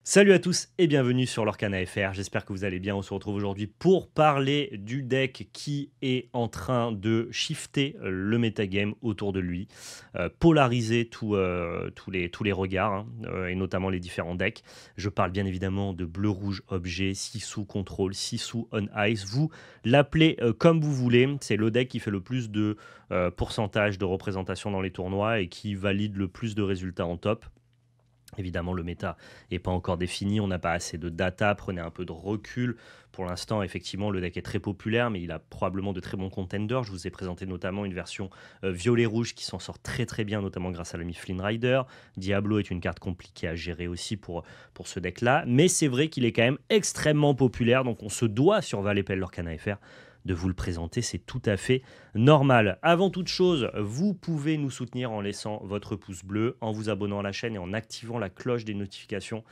Salut à tous et bienvenue sur l'Orcana FR, j'espère que vous allez bien. On se retrouve aujourd'hui pour parler du deck qui est en train de shifter le metagame autour de lui, polariser tous les regards, hein, et notamment les différents decks. Je parle bien évidemment de bleu-rouge objet, Sisu contrôle, Sisu on ice, vous l'appelez comme vous voulez. C'est le deck qui fait le plus de pourcentage de représentation dans les tournois et qui valide le plus de résultats en top. Évidemment, le méta n'est pas encore défini, on n'a pas assez de data, prenez un peu de recul. Pour l'instant, effectivement, le deck est très populaire, mais il a probablement de très bons contenders. Je vous ai présenté notamment une version violet-rouge qui s'en sort très très bien, notamment grâce à l'ami Flynn Rider. Diablo est une carte compliquée à gérer aussi pour ce deck-là, mais c'est vrai qu'il est quand même extrêmement populaire, donc on se doit sur Valepel Lorcana FR de vous le présenter, c'est tout à fait normal. Avant toute chose, vous pouvez nous soutenir en laissant votre pouce bleu, en vous abonnant à la chaîne et en activant la cloche des notifications.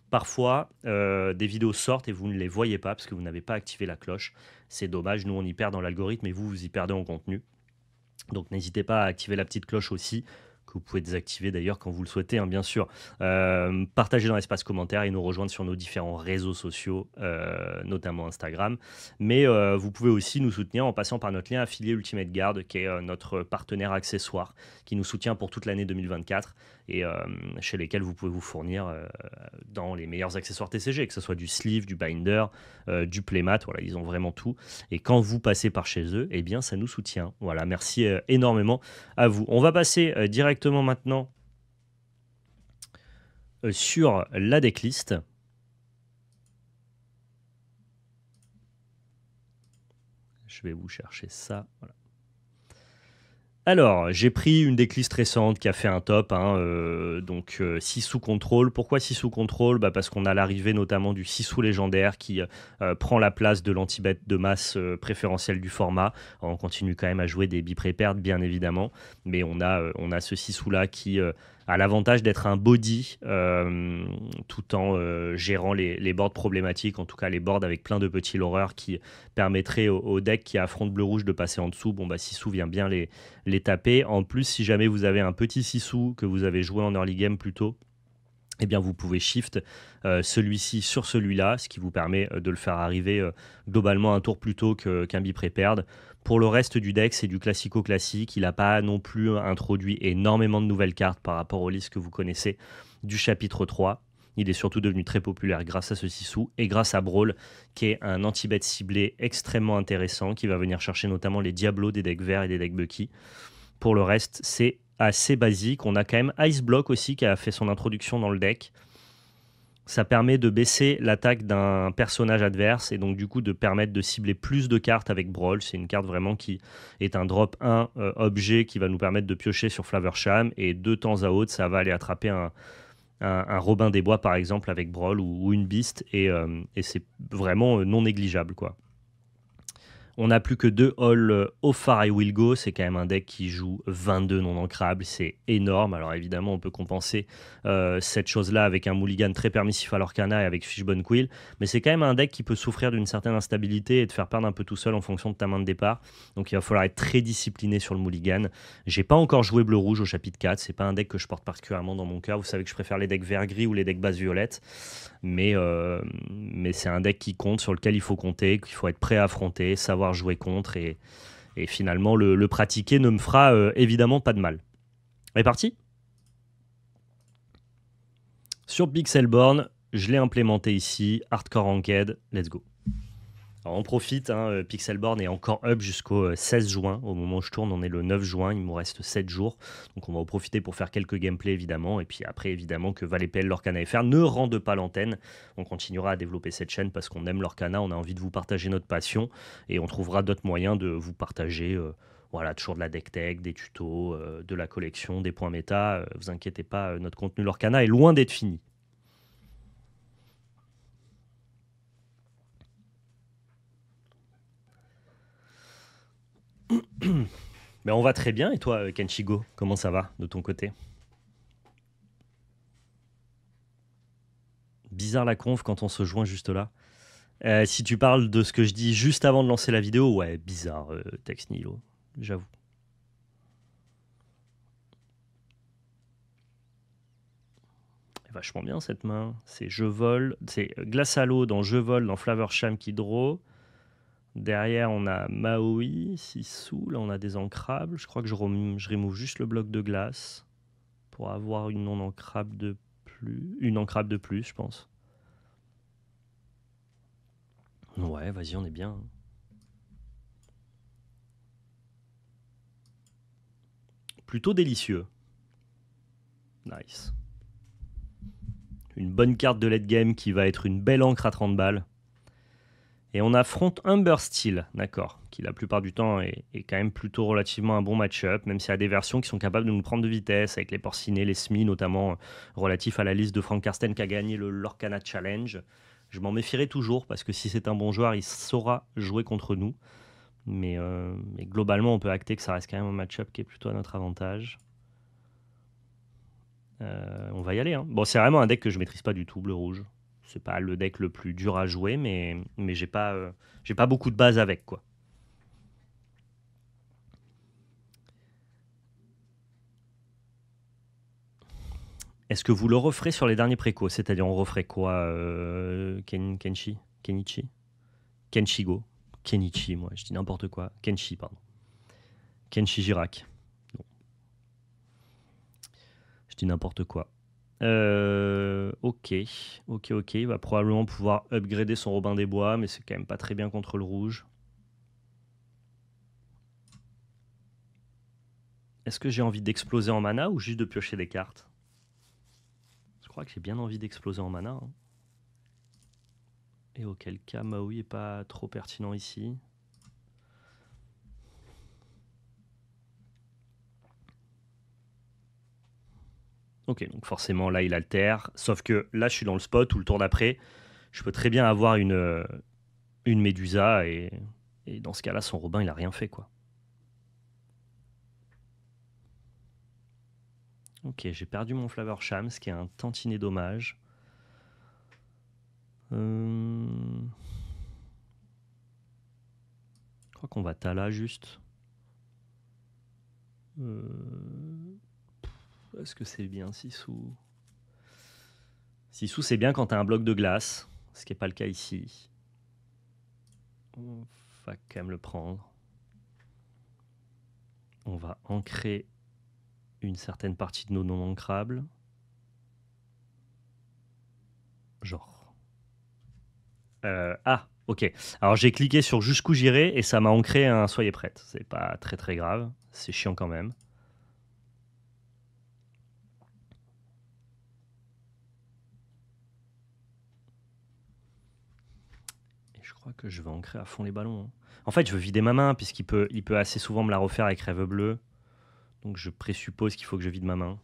Parfois, des vidéos sortent et vous ne les voyez pas parce que vous n'avez pas activé la cloche. C'est dommage, nous on y perd dans l'algorithme et vous, vous y perdez en contenu. Donc n'hésitez pas à activer la petite cloche aussi, que vous pouvez désactiver d'ailleurs quand vous le souhaitez, hein, bien sûr. Partagez dans l'espace commentaire et nous rejoindre sur nos différents réseaux sociaux, notamment Instagram. Mais vous pouvez aussi nous soutenir en passant par notre lien affilié Ultimate Guard, qui est notre partenaire accessoire, qui nous soutient pour toute l'année 2024 et chez lesquels vous pouvez vous fournir dans les meilleurs accessoires TCG, que ce soit du sleeve, du binder, du playmat, voilà, ils ont vraiment tout. Et quand vous passez par chez eux, eh bien, ça nous soutient. Voilà, merci énormément à vous. On va passer directement maintenant sur la decklist. Je vais vous chercher ça. Voilà. Alors, j'ai pris une decklist récente qui a fait un top, hein, donc 6 sous contrôle. Pourquoi 6 sous contrôle? Parce qu'on a l'arrivée notamment du 6 sous légendaire qui prend la place de l'anti-bet de masse préférentielle du format. Alors, on continue quand même à jouer des bi-prepared, bien évidemment, mais on a ce 6 sous là qui a l'avantage d'être un body tout en gérant les boards problématiques, en tout cas les boards avec plein de petits loreurs qui permettraient au deck qui affronte bleu-rouge de passer en dessous. Bon, 6 sous vient bien les taper. En plus, si jamais vous avez un petit 6 sous que vous avez joué en early game plus tôt, eh bien, vous pouvez shift celui-ci sur celui-là, ce qui vous permet de le faire arriver globalement un tour plus tôt qu'un bi-prepared. Pour le reste du deck, c'est du classico-classique. Il n'a pas non plus introduit énormément de nouvelles cartes par rapport aux listes que vous connaissez du chapitre 3. Il est surtout devenu très populaire grâce à ce 6 sous et grâce à Brawl, qui est un anti-bet ciblé extrêmement intéressant, qui va venir chercher notamment les Diablos des decks verts et des decks Bucky. Pour le reste, c'est assez basique. On a quand même Ice Block aussi qui a fait son introduction dans le deck. Ça permet de baisser l'attaque d'un personnage adverse et donc du coup de permettre de cibler plus de cartes avec Brawl. C'est une carte vraiment qui est un drop 1 objet qui va nous permettre de piocher sur Flaversham et de temps à autre ça va aller attraper un Robin des Bois par exemple avec Brawl ou une Beast et c'est vraiment non négligeable quoi. On n'a plus que 2 All Far I Will Go, c'est quand même un deck qui joue 22 non ancrables, c'est énorme. Alors évidemment, on peut compenser cette chose-là avec un mulligan très permissif à l'Orcana et avec Fishbone Quill, mais c'est quand même un deck qui peut souffrir d'une certaine instabilité et te faire perdre un peu tout seul en fonction de ta main de départ. Donc il va falloir être très discipliné sur le mulligan. J'ai pas encore joué bleu-rouge au chapitre 4, c'est pas un deck que je porte particulièrement dans mon cœur. Vous savez que je préfère les decks vert-gris ou les decks base-violette, mais c'est un deck qui compte, sur lequel il faut compter, qu'il faut être prêt à affronter, savoir jouer contre et finalement le pratiquer ne me fera évidemment pas de mal. On est parti? Sur Pixelborn, je l'ai implémenté ici, Hardcore Ranked, let's go. Alors on profite, hein, Pixelborn est encore up jusqu'au 16 juin. Au moment où je tourne, on est le 9 juin, il me reste 7 jours. Donc on va en profiter pour faire quelques gameplays évidemment. Et puis après évidemment que Valepel, Lorcana FR ne rendent pas l'antenne. On continuera à développer cette chaîne parce qu'on aime Lorcana, on a envie de vous partager notre passion. Et on trouvera d'autres moyens de vous partager voilà, toujours de la deck tech, des tutos, de la collection, des points méta. Vous inquiétez pas, notre contenu Lorcana est loin d'être fini. Mais on va très bien. Et toi, Kenchigo, comment ça va de ton côté? Bizarre la conf quand on se joint juste là. Si tu parles de ce que je dis juste avant de lancer la vidéo, ouais, bizarre, Tex Nilo, j'avoue. vachement bien cette main. C'est je vole, c'est glace à l'eau dans je vole dans Flavorsham qui draw. Derrière, on a Maui, 6 sous. Là, on a des ancrables. Je crois que je remove juste le bloc de glace pour avoir une non ancrable de plus. Une ancrable de plus, je pense. Ouais, vas-y, on est bien. Plutôt délicieux. Nice. Une bonne carte de late game qui va être une belle encre à 30 balles. Et on affronte Humber Steel, d'accord, qui la plupart du temps est quand même plutôt relativement un bon match-up, même s'il y a des versions qui sont capables de nous prendre de vitesse, avec les Porcinés, les SMI, notamment relatifs à la liste de Frank Karsten qui a gagné le Lorcana Challenge. Je m'en méfierai toujours, parce que si c'est un bon joueur, il saura jouer contre nous. Mais globalement, on peut acter que ça reste quand même un match-up qui est plutôt à notre avantage. On va y aller. Hein. Bon, c'est vraiment un deck que je maîtrise pas du tout, bleu-rouge. C'est pas le deck le plus dur à jouer, mais j'ai pas beaucoup de base avec, quoi. Est-ce que vous le referez sur les derniers précos? C'est-à-dire, on referait quoi Kenichi? Kenshigo. Kenichi, moi, je dis n'importe quoi. Kenshi, pardon. Kenshi Girac. Non. Je dis n'importe quoi. Ok. Il va probablement pouvoir upgrader son Robin des Bois, mais c'est quand même pas très bien contre le rouge. Est-ce que j'ai envie d'exploser en mana ou juste de piocher des cartes? Je crois que j'ai bien envie d'exploser en mana. Hein. Et auquel cas, Maui est pas trop pertinent ici. Ok, donc forcément là il altère. Sauf que là je suis dans le spot où le tour d'après, je peux très bien avoir une Médusa et dans ce cas-là son Robin il a rien fait quoi. Ok, j'ai perdu mon Flavorsham, ce qui est un tantinet dommage. Je crois qu'on va Tala juste. Est-ce que c'est bien 6 sous? 6 sous c'est bien quand t'as un bloc de glace, ce qui n'est pas le cas ici. On va quand même le prendre. On va ancrer une certaine partie de nos non ancrables. Genre. Ok. Alors j'ai cliqué sur jusqu'où j'irai et ça m'a ancré un soyez prête. C'est pas très très grave. C'est chiant quand même. Et je crois que je vais ancrer à fond les ballons. Hein. En fait, je veux vider ma main puisqu'il peut assez souvent me la refaire avec rêve bleu. Donc je présuppose qu'il faut que je vide ma main.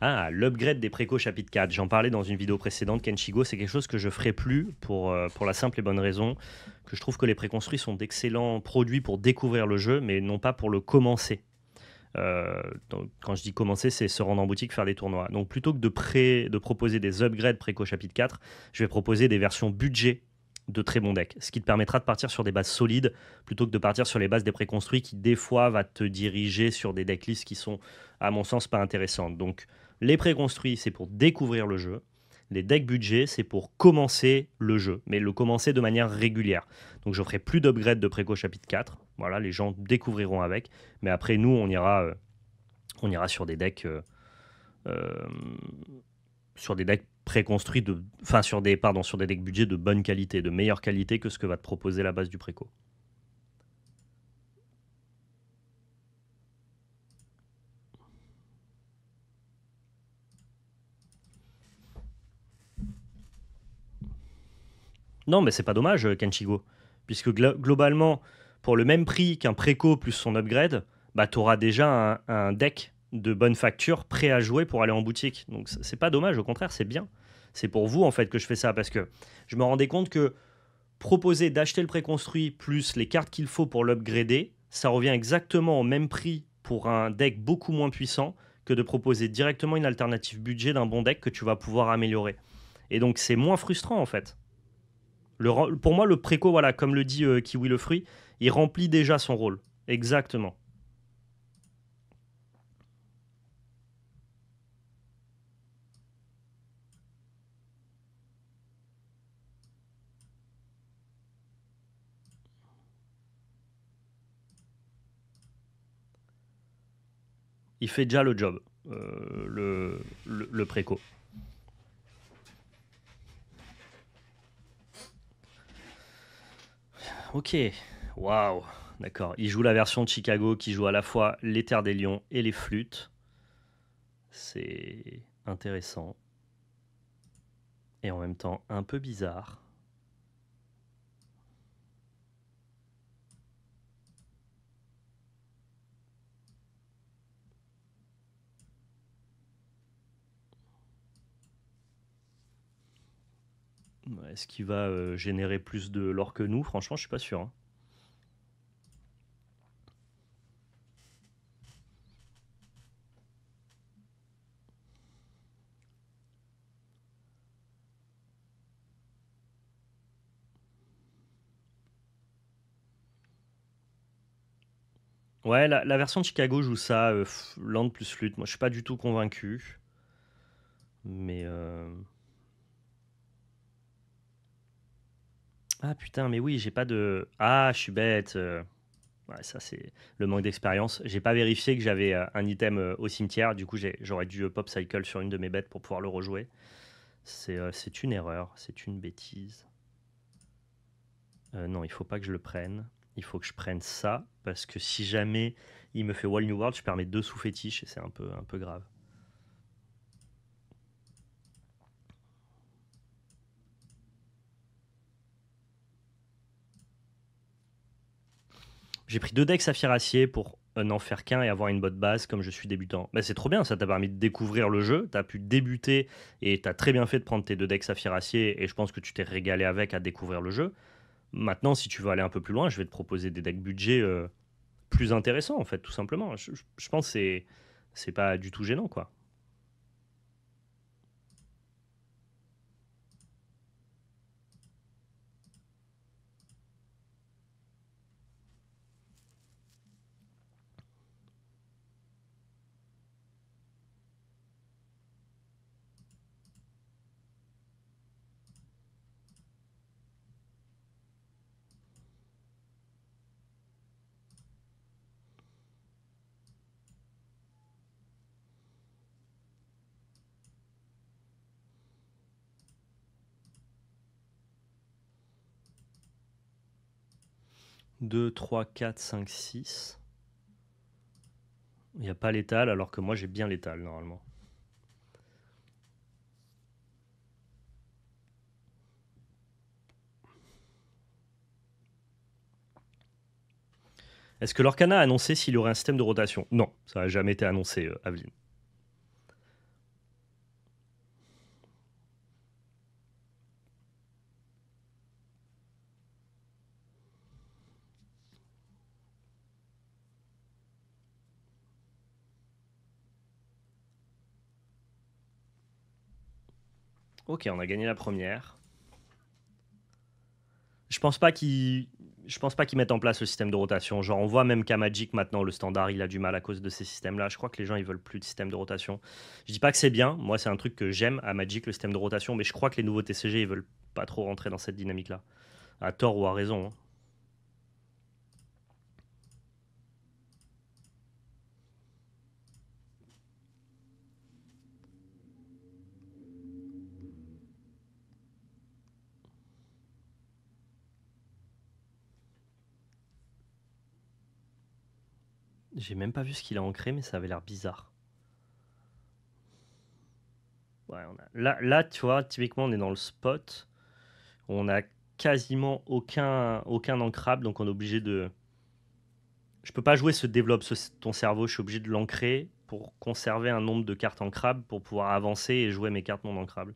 Ah, l'upgrade des précos chapitre 4. J'en parlais dans une vidéo précédente. Kenshigo, c'est quelque chose que je ferai plus pour la simple et bonne raison que je trouve que les préconstruits sont d'excellents produits pour découvrir le jeu, mais non pas pour le commencer. Donc, quand je dis commencer, c'est se rendre en boutique, faire des tournois. Donc plutôt que de proposer des upgrades préco chapitre 4, je vais proposer des versions budget de très bons decks, ce qui te permettra de partir sur des bases solides plutôt que de partir sur les bases des préconstruits qui des fois va te diriger sur des decklists qui sont à mon sens pas intéressantes. Donc les préconstruits c'est pour découvrir le jeu, les decks budget c'est pour commencer le jeu, mais le commencer de manière régulière. Donc je ferai plus d'upgrade de préco chapitre 4, voilà, les gens découvriront avec, mais après nous on ira sur des decks préconstruits sur des decks budget de bonne qualité, de meilleure qualité que ce que va te proposer la base du préco. Non, mais c'est pas dommage, Kenchigo, puisque globalement, pour le même prix qu'un préco plus son upgrade, bah tu auras déjà un deck de bonne facture prêt à jouer pour aller en boutique. Donc c'est pas dommage, au contraire, c'est bien. C'est pour vous en fait que je fais ça parce que je me rendais compte que proposer d'acheter le préconstruit plus les cartes qu'il faut pour l'upgrader, ça revient exactement au même prix pour un deck beaucoup moins puissant que de proposer directement une alternative budget d'un bon deck que tu vas pouvoir améliorer. Et donc c'est moins frustrant en fait. Pour moi, le préco, voilà, comme le dit Kiwi le fruit, il remplit déjà son rôle. Exactement. Il fait déjà le job, le préco. Ok, waouh, d'accord. Il joue la version de Chicago qui joue à la fois les terres des lions et les flûtes. C'est intéressant. Et en même temps un peu bizarre. Est-ce qu'il va générer plus de l'or que nous? Franchement, je suis pas sûr, hein. Ouais, la version de Chicago joue ça, land plus flûte. Moi, je suis pas du tout convaincu. Mais. Ah putain, mais oui, j'ai pas de. Ah, je suis bête. Ouais, ça, c'est le manque d'expérience. J'ai pas vérifié que j'avais un item au cimetière. Du coup, j'aurais dû pop cycle sur une de mes bêtes pour pouvoir le rejouer. C'est une erreur, c'est une bêtise. Non, il faut pas que je le prenne. Il faut que je prenne ça. Parce que si jamais il me fait Wall New World, je perds mes 2 sous-fétiches et c'est un peu grave. J'ai pris 2 decks Saphir Acier pour n'en faire qu'un et avoir une bonne base comme je suis débutant. Bah, c'est trop bien, ça t'a permis de découvrir le jeu, t'as pu débuter et t'as très bien fait de prendre tes 2 decks Saphir Acier et je pense que tu t'es régalé avec à découvrir le jeu. Maintenant, si tu veux aller un peu plus loin, je vais te proposer des decks budget plus intéressants en fait, tout simplement. Je pense que c'est pas du tout gênant quoi. 2, 3, 4, 5, 6. Il n'y a pas l'étal alors que moi j'ai bien l'étal normalement. Est-ce que l'Orcana a annoncé s'il y aurait un système de rotation? Non, ça n'a jamais été annoncé, Aveline. Ok, on a gagné la première. Je pense pas qu'ils je pense pas qu'ils mettent en place le système de rotation. Genre, on voit même qu'à Magic maintenant, le standard, il a du mal à cause de ces systèmes-là. Je crois que les gens, ils veulent plus de système de rotation. Je dis pas que c'est bien. Moi, c'est un truc que j'aime à Magic, le système de rotation. Mais je crois que les nouveaux TCG, ils veulent pas trop rentrer dans cette dynamique-là. À tort ou à raison, hein. J'ai même pas vu ce qu'il a ancré, mais ça avait l'air bizarre. Ouais, là, tu vois, typiquement, on est dans le spot. On a quasiment aucun ancrable, donc on est obligé de. Je peux pas jouer ce développe ton cerveau, je suis obligé de l'ancrer pour conserver un nombre de cartes ancrables pour pouvoir avancer et jouer mes cartes non ancrables.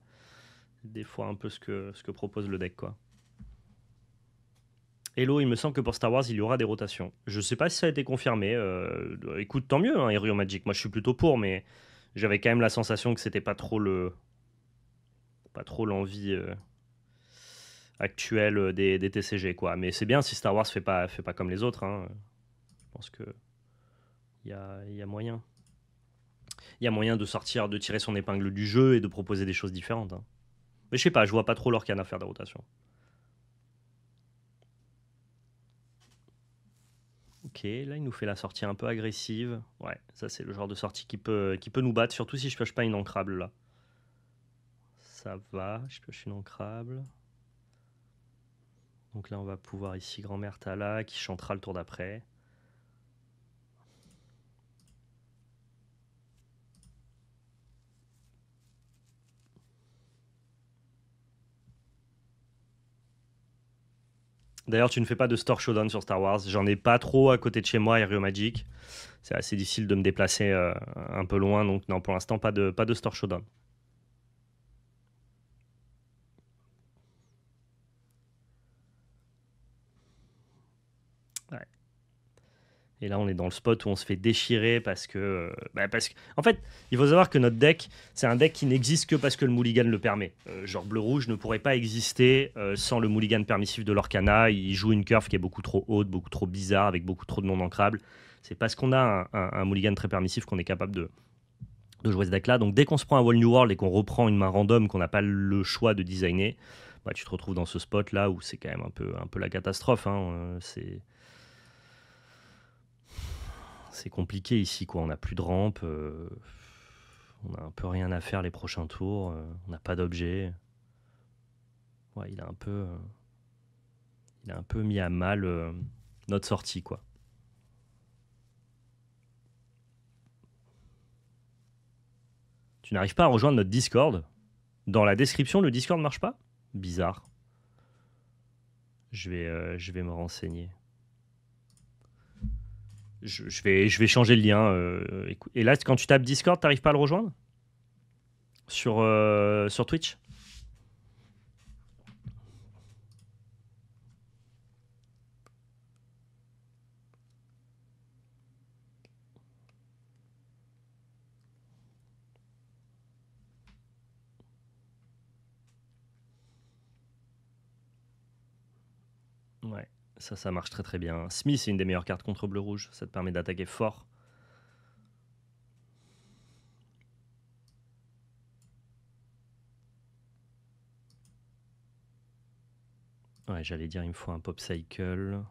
Des fois un peu ce que propose le deck quoi. Hello, il me semble que pour Star Wars il y aura des rotations. Je sais pas si ça a été confirmé. Écoute, tant mieux, hein, Hero Magic. Moi je suis plutôt pour, mais j'avais quand même la sensation que c'était pas trop l'envie actuelle des TCG quoi. Mais c'est bien si Star Wars fait pas comme les autres, hein. Je pense que il y a moyen. Il y a moyen de sortir, de tirer son épingle du jeu et de proposer des choses différentes, hein. Mais je sais pas, je vois pas trop l'Orcana faire des rotations. Ok, là il nous fait la sortie un peu agressive. Ouais, ça c'est le genre de sortie qui peut nous battre, surtout si je pioche pas une ancrable là. Ça va, je pioche une ancrable. Donc là on va pouvoir ici grand-mère Tala qui chantera le tour d'après. D'ailleurs, tu ne fais pas de Store Showdown sur Star Wars. J'en ai pas trop à côté de chez moi, Rio Magic. C'est assez difficile de me déplacer un peu loin, donc non, pour l'instant, pas de Store Showdown. Ouais. Et là, on est dans le spot où on se fait déchirer en fait, il faut savoir que notre deck, c'est un deck qui n'existe que parce que le mulligan le permet. Genre bleu-rouge ne pourrait pas exister sans le mulligan permissif de l'Orcana. Il joue une curve qui est beaucoup trop haute, beaucoup trop bizarre, avec beaucoup trop de non-ancrables. C'est parce qu'on a un mulligan très permissif qu'on est capable de jouer ce deck-là. Donc dès qu'on se prend un Wall New World et qu'on reprend une main random qu'on n'a pas le choix de designer, bah, tu te retrouves dans ce spot-là où c'est quand même un peu la catastrophe. Hein. C'est compliqué ici, quoi. On n'a plus de rampe, on n'a un peu rien à faire les prochains tours, on n'a pas d'objet. Ouais, il a un peu mis à mal notre sortie, quoi. Tu n'arrives pas à rejoindre notre Discord. Dans la description, le Discord ne marche pas? Bizarre. Je vais me renseigner. Je vais changer le lien. Et là, quand tu tapes Discord, t'arrives pas à le rejoindre sur Twitch? Ouais, ça marche très très bien. Smith, c'est une des meilleures cartes contre bleu-rouge. Ça te permet d'attaquer fort. Ouais, j'allais dire, il me faut un pop cycle.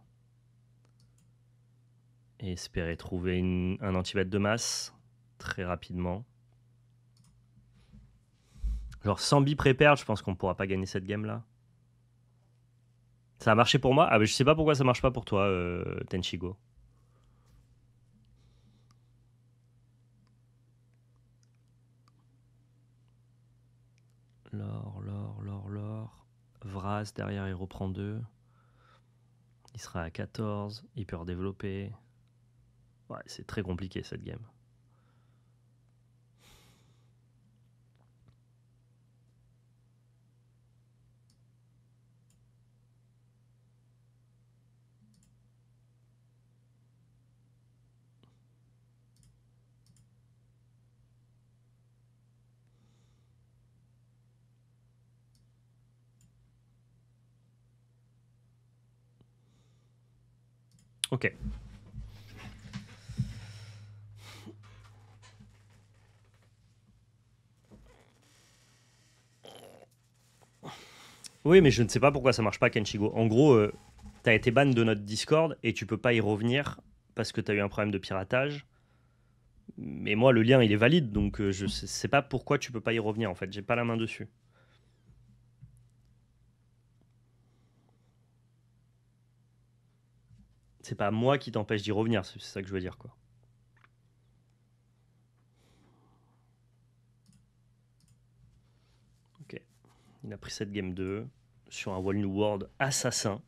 Et espérer trouver un anti-bête de masse très rapidement. Genre sans bi prépare, je pense qu'on pourra pas gagner cette game là. Ça a marché pour moi? Ah, mais je sais pas pourquoi ça marche pas pour toi, Tenchigo. L'or. Vraz, derrière, il reprend 2. Il sera à 14. Il peut redévelopper. Ouais, c'est très compliqué cette game. Ok. Oui, mais je ne sais pas pourquoi ça marche pas, Kenchigo. En gros, t'as été ban de notre Discord et tu peux pas y revenir parce que t'as eu un problème de piratage. Mais moi, le lien, il est valide, donc je sais pas pourquoi tu peux pas y revenir, en fait. J'ai pas la main dessus. C'est pas moi qui t'empêche d'y revenir, c'est ça que je veux dire, quoi. Ok. Il a pris cette game 2 sur un Wall New World assassin.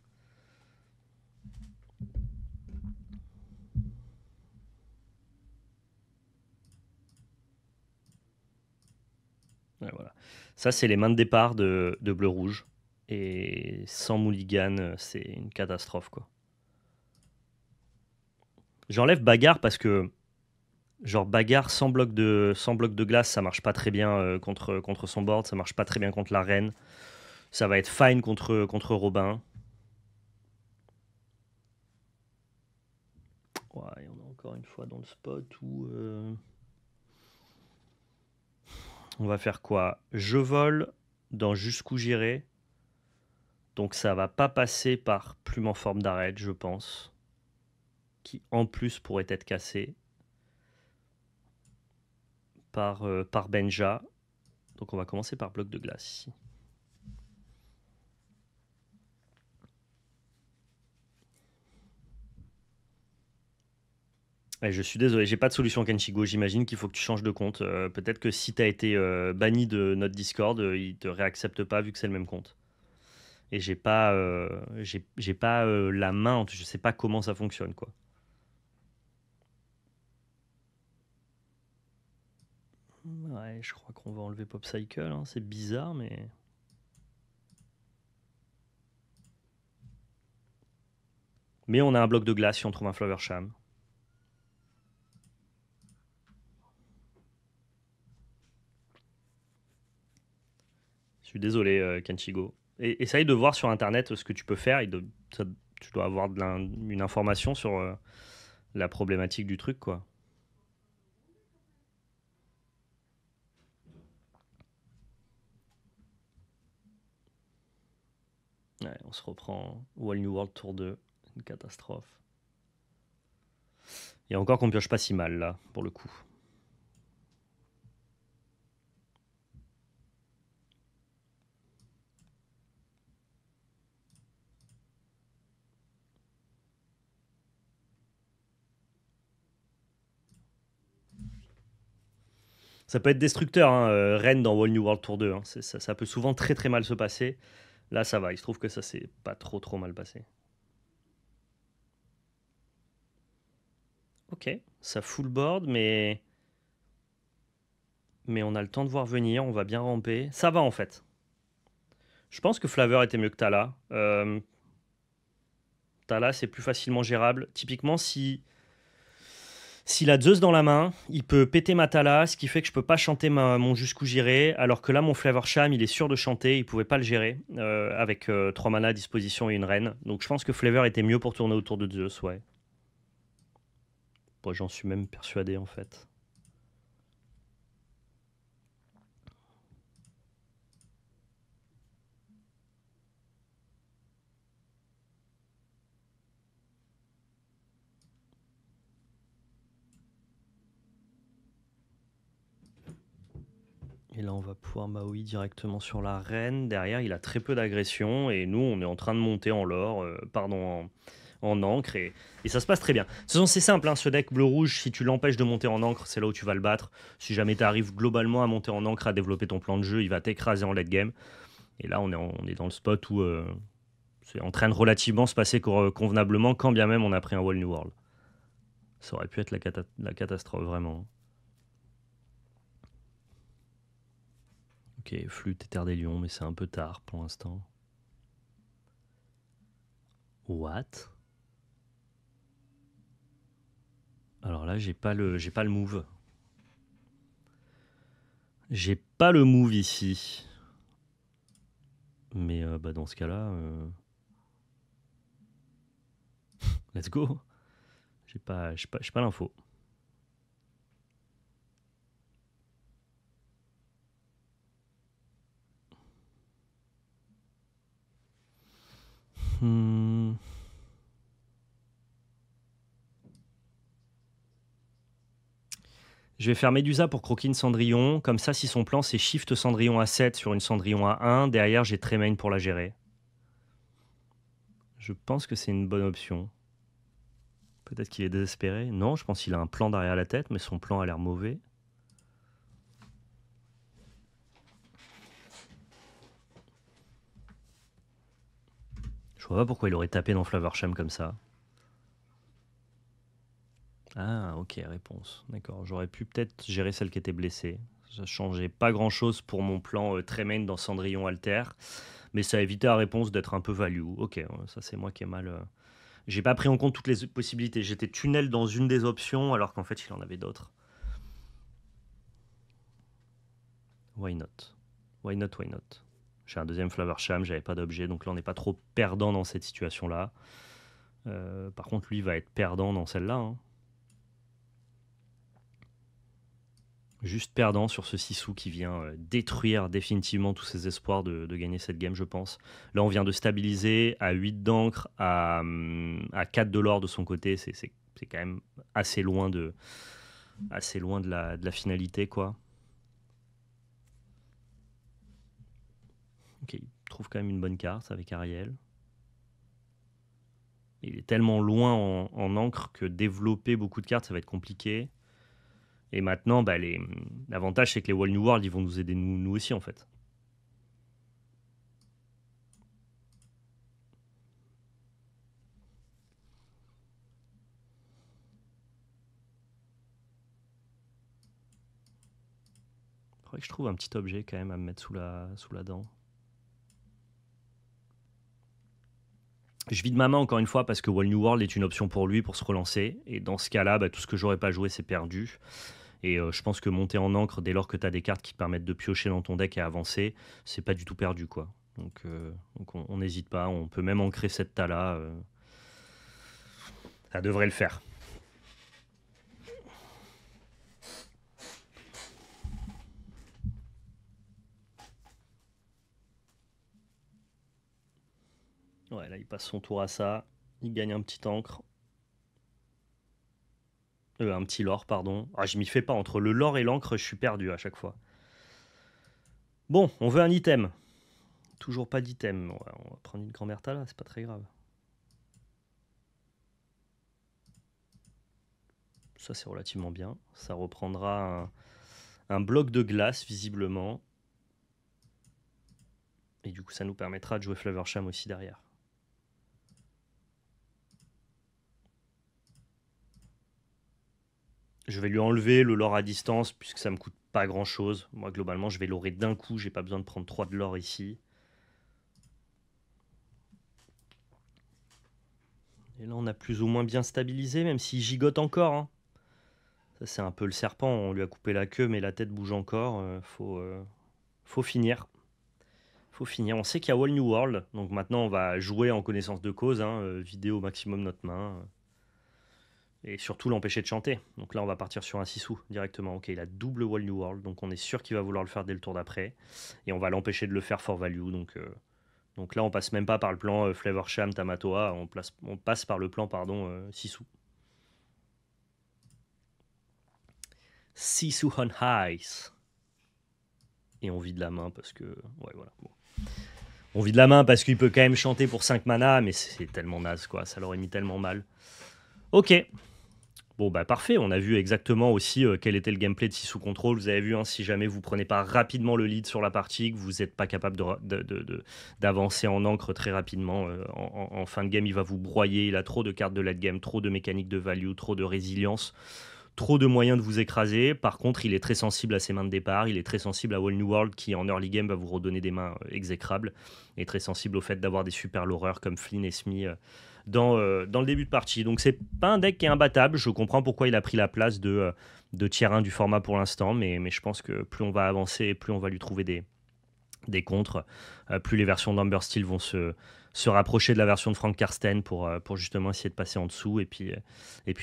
Ouais, voilà. Ça, c'est les mains de départ de bleu-rouge. Et sans mulligan, c'est une catastrophe, quoi. J'enlève bagarre parce que, genre, bagarre sans bloc de glace, ça marche pas très bien contre son board, ça marche pas très bien contre la reine. Ça va être fine contre Robin. Ouais, et on est encore une fois dans le spot où on va faire quoi? Je vole dans jusqu'où j'irai. Donc ça va pas passer par plume en forme d'arête, je pense. qui en plus pourrait être cassé par Benja. Donc on va commencer par bloc de glace ici. Et je suis désolé, j'ai pas de solution Kenchigo, j'imagine qu'il faut que tu changes de compte. Peut-être que si tu as été banni de notre Discord, il te réaccepte pas vu que c'est le même compte. Et j'ai pas, j'ai pas la main, je sais pas comment ça fonctionne quoi. Ouais, je crois qu'on va enlever Popcycle, hein. C'est bizarre mais... Mais on a un bloc de glace si on trouve un Flowersham. Je suis désolé, Kenchigo. Et essaye de voir sur internet ce que tu peux faire. Tu dois avoir une information sur la problématique du truc, quoi. Ouais, on se reprend Wall New World Tour 2. Une catastrophe. Et encore qu'on pioche pas si mal, là, pour le coup. Ça peut être destructeur, hein, Rennes dans Wall New World Tour 2. Hein. Ça peut souvent très très mal se passer. Là, ça va. Il se trouve que ça s'est pas trop mal passé. Ok, ça full board, mais on a le temps de voir venir. On va bien ramper. Ça va en fait. Je pense que Flavor était mieux que Tala. Tala, c'est plus facilement gérable. Typiquement, s'il a Zeus dans la main, il peut péter ma Tala, ce qui fait que je peux pas chanter mon Jusqu'où j'irai, alors que là, mon Flavorsham, il est sûr de chanter, il pouvait pas le gérer, avec 3 mana à disposition et une reine. Donc je pense que Flavor était mieux pour tourner autour de Zeus, ouais. Bon, j'en suis même persuadé, en fait. Et là, on va pouvoir Maui directement sur la reine. Derrière, il a très peu d'agression. Et nous, on est en train de monter en lore, en encre. Et ça se passe très bien. C'est simple, hein, ce deck bleu-rouge, si tu l'empêches de monter en encre, c'est là où tu vas le battre. Si jamais tu arrives globalement à monter en encre, à développer ton plan de jeu, il va t'écraser en late game. Et là, on est dans le spot où c'est en train de relativement se passer convenablement, quand bien même on a pris un Wall New World. Ça aurait pu être la catastrophe, vraiment. Ok, flûte et terre des lions, mais c'est un peu tard pour l'instant. What? Alors là, j'ai pas le move. J'ai pas le move ici. Mais bah dans ce cas-là, let's go. J'ai pas l'info. Je vais faire Médusa pour croquer une Cendrillon. Comme ça, si son plan c'est Shift Cendrillon à 7 sur une Cendrillon à 1, derrière j'ai Tremaine pour la gérer. Je pense que c'est une bonne option. Peut-être qu'il est désespéré. Non, je pense qu'il a un plan derrière la tête, mais son plan a l'air mauvais. Je vois pas pourquoi il aurait tapé dans Flavorsham comme ça. Ah, ok, réponse. D'accord, j'aurais pu peut-être gérer celle qui était blessée. Ça changeait pas grand-chose pour mon plan Tremaine dans Cendrillon Alter, mais ça évitait la réponse d'être un peu value. Ok, ça c'est moi qui ai mal... J'ai pas pris en compte toutes les possibilités. J'étais tunnel dans une des options, alors qu'en fait il en avait d'autres. Why not? Why not, why not? J'ai un deuxième Flavorsham, j'avais pas d'objet, donc là on n'est pas trop perdant dans cette situation-là. Par contre, lui va être perdant dans celle-là. Hein. Juste perdant sur ce Sissou qui vient détruire définitivement tous ses espoirs de gagner cette game, je pense. Là, on vient de stabiliser à 8 d'encre, à 4 de l'or de son côté. C'est c'est quand même assez loin de la finalité, quoi. Ok, il trouve quand même une bonne carte avec Ariel. Il est tellement loin en encre que développer beaucoup de cartes, ça va être compliqué. Et maintenant, bah, l'avantage, c'est que les Wall New World, ils vont nous aider nous aussi, en fait. Faudrait que je trouve un petit objet quand même à me mettre sous la dent. Je vide ma main encore une fois parce que Wall New World est une option pour lui pour se relancer. Et dans ce cas-là, bah, tout ce que j'aurais pas joué, c'est perdu. Et je pense que monter en encre, dès lors que tu as des cartes qui permettent de piocher dans ton deck et avancer, c'est pas du tout perdu, quoi. Donc on n'hésite pas, on peut même ancrer cette tas-là. Ça devrait le faire. Ouais, là, il passe son tour à ça. Il gagne un petit encre. Un petit lore, pardon. Ah, je m'y fais pas. Entre le lore et l'encre, je suis perdu à chaque fois. Bon, on veut un item. Toujours pas d'item. On va prendre une grand-mère là, c'est pas très grave. Ça, c'est relativement bien. Ça reprendra un bloc de glace, visiblement. Et du coup, ça nous permettra de jouer Flavorsham aussi derrière. Je vais lui enlever le lore à distance, puisque ça me coûte pas grand-chose. Moi, globalement, je vais lorer d'un coup. J'ai pas besoin de prendre 3 de lore ici. Et là, on a plus ou moins bien stabilisé, même s'il gigote encore. Hein. Ça, c'est un peu le serpent. On lui a coupé la queue, mais la tête bouge encore. Faut finir. Faut finir. On sait qu'il y a Wall New World. Donc maintenant, on va jouer en connaissance de cause. Hein, vider au maximum notre main. Et surtout l'empêcher de chanter. Donc là, on va partir sur un 6 sous directement. Ok, il a double Wall New World. Donc on est sûr qu'il va vouloir le faire dès le tour d'après. Et on va l'empêcher de le faire for value. Donc là, on passe même pas par le plan Flavorsham, Tamatoa. On passe par le plan, pardon, 6 sous. 6 sous on highs. Et on vide la main parce que. Ouais, voilà. Bon. On vide la main parce qu'il peut quand même chanter pour 5 mana, mais c'est tellement naze, quoi. Ça l'aurait mis tellement mal. Ok. Bon, bah parfait. On a vu exactement aussi quel était le gameplay de 6 sous contrôle. Vous avez vu, hein, si jamais vous prenez pas rapidement le lead sur la partie, que vous n'êtes pas capable d'avancer en encre très rapidement, en fin de game, il va vous broyer. Il a trop de cartes de late game, trop de mécaniques de value, trop de résilience. Trop de moyens de vous écraser. Par contre, il est très sensible à ses mains de départ. Il est très sensible à Wall New World qui, en early game, va vous redonner des mains exécrables. Et très sensible au fait d'avoir des super loreurs comme Flynn et Smee dans le début de partie. Donc, c'est pas un deck qui est imbattable. Je comprends pourquoi il a pris la place de tier 1 du format pour l'instant. Mais je pense que plus on va avancer, plus on va lui trouver des contres, plus les versions d'Amber Steel vont se rapprocher de la version de Frank Karsten pour justement essayer de passer en dessous. Et puis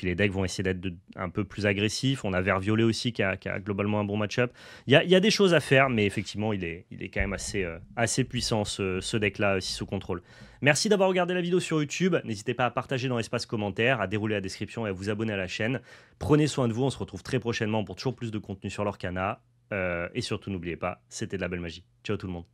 les decks vont essayer d'être un peu plus agressifs. On a Vert Violet aussi qui a globalement un bon match-up. Il y a des choses à faire, mais effectivement, il est quand même assez puissant ce deck-là, si sous contrôle. Merci d'avoir regardé la vidéo sur YouTube. N'hésitez pas à partager dans l'espace commentaire, à dérouler la description et à vous abonner à la chaîne. Prenez soin de vous. On se retrouve très prochainement pour toujours plus de contenu sur l'Orcana. Et surtout, n'oubliez pas, c'était de la belle magie. Ciao tout le monde.